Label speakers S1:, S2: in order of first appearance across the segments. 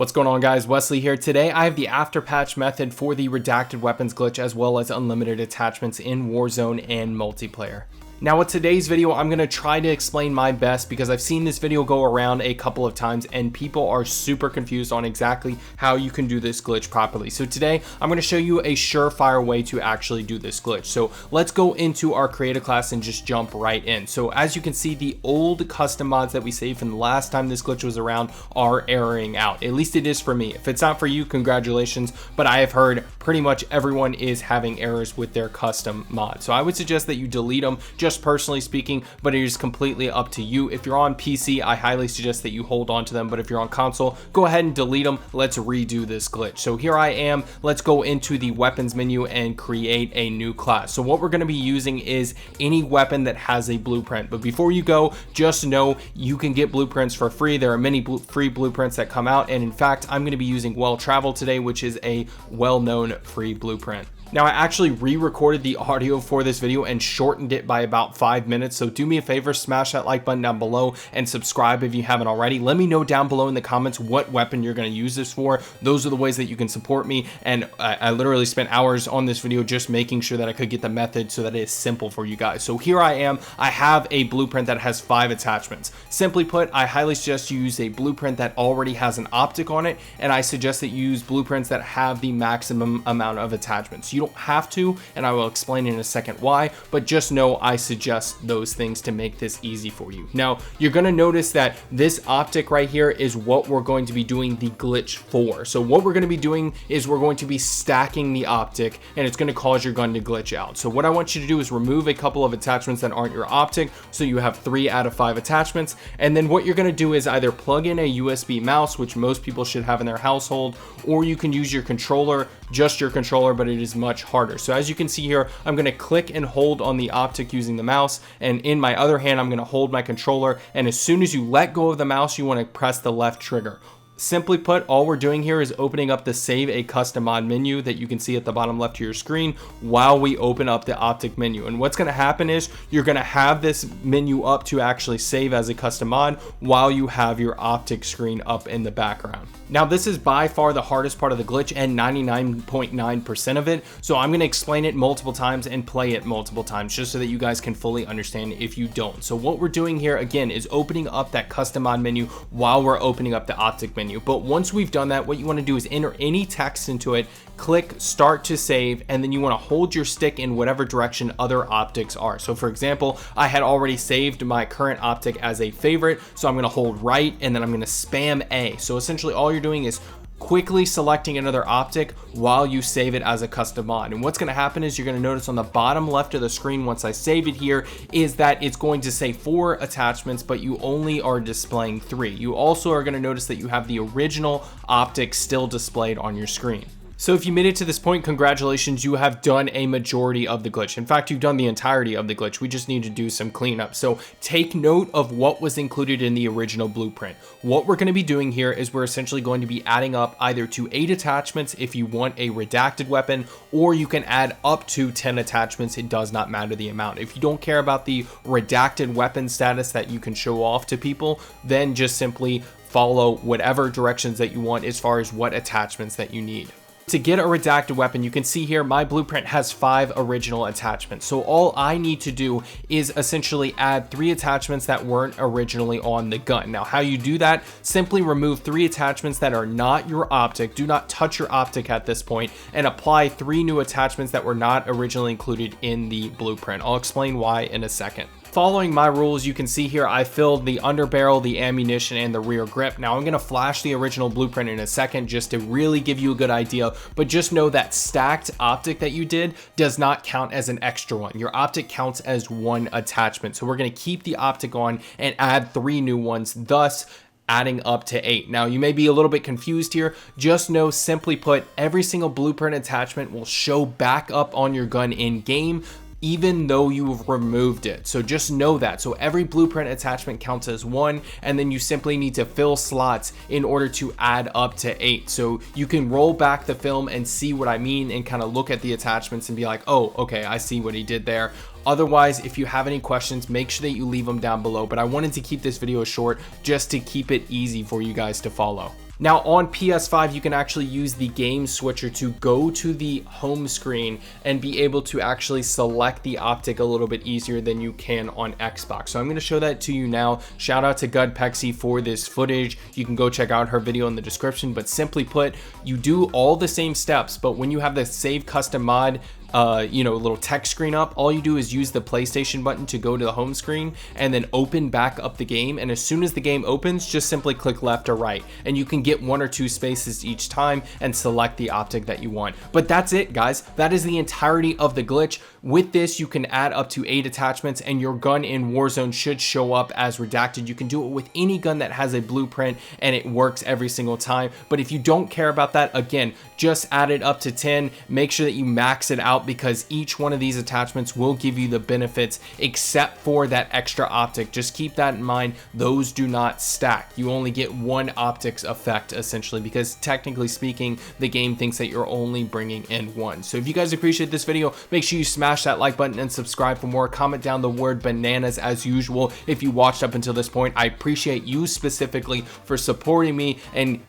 S1: What's going on, guys? Wesley here. Today I have the after patch method for the redacted weapons glitch as well as unlimited attachments in Warzone and multiplayer. Now with today's video, I'm going to try to explain my best because I've seen this video go around a couple of times and people are super confused on exactly how you can do this glitch properly. So today I'm going to show you a surefire way to actually do this glitch. So let's go into our creator class and just jump right in. So as you can see, the old custom mods that we saved from the last time this glitch was around are erroring out. At least it is for me. If it's not for you, congratulations, but I have heard pretty much everyone is having errors with their custom mod. So I would suggest that you delete them, just personally speaking, but it is completely up to you. If you're on PC, I highly suggest that you hold on to them, but if you're on console, go ahead and delete them. Let's redo this glitch. So here I am. Let's go into the weapons menu and create a new class. So what we're going to be using is any weapon that has a blueprint. But before you go, just know you can get blueprints for free. There are many free blueprints that come out, and in fact, I'm going to be using Well Traveled today, which is a well-known free blueprint. Now, I actually re-recorded the audio for this video and shortened it by about 5 minutes. So do me a favor, smash that like button down below and subscribe if you haven't already. Let me know down below in the comments what weapon you're going to use this for. Those are the ways that you can support me. And I literally spent hours on this video just making sure that I could get the method so that it is simple for you guys. So here I am. I have a blueprint that has 5 attachments. Simply put, I highly suggest you use a blueprint that already has an optic on it. And I suggest that you use blueprints that have the maximum amount of attachments. You don't have to, and I will explain in a second why, but just know I suggest those things to make this easy for you. Now, you're going to notice that this optic right here is what we're going to be doing the glitch for. So what we're going to be doing is we're going to be stacking the optic, and it's going to cause your gun to glitch out. So what I want you to do is remove a couple of attachments that aren't your optic, so you have 3 out of 5 attachments, and then what you're going to do is either plug in a USB mouse, which most people should have in their household, or you can use your controller, just your controller, but it is much harder. So as you can see here, I'm going to click and hold on the optic using the mouse, and in my other hand I'm going to hold my controller, and as soon as you let go of the mouse, you want to press the left trigger. Simply put, all we're doing here is opening up the Save a Custom Mod menu that you can see at the bottom left of your screen while we open up the optic menu. And what's going to happen is you're going to have this menu up to actually save as a custom mod while you have your optic screen up in the background. Now, this is by far the hardest part of the glitch and 99.9% of it. So I'm going to explain it multiple times and play it multiple times just so that you guys can fully understand if you don't. So what we're doing here again is opening up that custom mod menu while we're opening up the optic menu. But once we've done that, what you want to do is enter any text into it, click start to save, and then you want to hold your stick in whatever direction other optics are. So for example, I had already saved my current optic as a favorite, so I'm going to hold right and then I'm going to spam A. So essentially all you're doing is quickly selecting another optic while you save it as a custom mod. And what's going to happen is you're going to notice on the bottom left of the screen once I save it here is that it's going to say 4 attachments, but you only are displaying 3. You also are going to notice that you have the original optic still displayed on your screen. So if you made it to this point, congratulations, you have done a majority of the glitch. In fact, you've done the entirety of the glitch. We just need to do some cleanup. So take note of what was included in the original blueprint. What we're going to be doing here is we're essentially going to be adding up either to 8 attachments if you want a redacted weapon, or you can add up to 10 attachments. It does not matter the amount. If you don't care about the redacted weapon status that you can show off to people, then just simply follow whatever directions that you want as far as what attachments that you need. To get a redacted weapon, you can see here my blueprint has 5 original attachments. So all I need to do is essentially add 3 attachments that weren't originally on the gun. Now, how you do that, simply remove 3 attachments that are not your optic. Do not touch your optic at this point, and apply 3 new attachments that were not originally included in the blueprint. I'll explain why in a second. Following my rules, you can see here I filled the underbarrel, the ammunition, and the rear grip. Now I'm going to flash the original blueprint in a second just to really give you a good idea, but just know that stacked optic that you did does not count as an extra one. Your optic counts as 1 attachment. So we're going to keep the optic on and add 3 new ones, thus adding up to 8. Now you may be a little bit confused here. Just know, simply put, every single blueprint attachment will show back up on your gun in game, even though you've removed it. So just know that. So every blueprint attachment counts as 1, and then you simply need to fill slots in order to add up to 8. So you can roll back the film and see what I mean and kind of look at the attachments and be like, oh, okay, I see what he did there. Otherwise, if you have any questions, make sure that you leave them down below. But I wanted to keep this video short just to keep it easy for you guys to follow. Now on PS5, you can actually use the game switcher to go to the home screen and be able to actually select the optic a little bit easier than you can on Xbox. So I'm going to show that to you now. Shout out to Gudpexy for this footage. You can go check out her video in the description, but simply put, you do all the same steps, but when you have the save custom mod little text screen up, all you do is use the PlayStation button to go to the home screen and then open back up the game. And as soon as the game opens, just simply click left or right, and you can get 1 or 2 spaces each time and select the optic that you want. But that's it, guys. That is the entirety of the glitch. With this, you can add up to 8 attachments, and your gun in Warzone should show up as redacted. You can do it with any gun that has a blueprint, and it works every single time. But if you don't care about that, again, just add it up to 10. Make sure that you max it out, because each one of these attachments will give you the benefits except for that extra optic. Just keep that in mind. Those do not stack. You only get 1 optics effect essentially, because technically speaking, the game thinks that you're only bringing in 1. So if you guys appreciate this video, make sure you smash that like button and subscribe for more. Comment down the word bananas as usual if you watched up until this point. I appreciate you specifically for supporting me and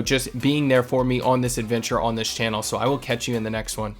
S1: just being there for me on this adventure on this channel. So I will catch you in the next one.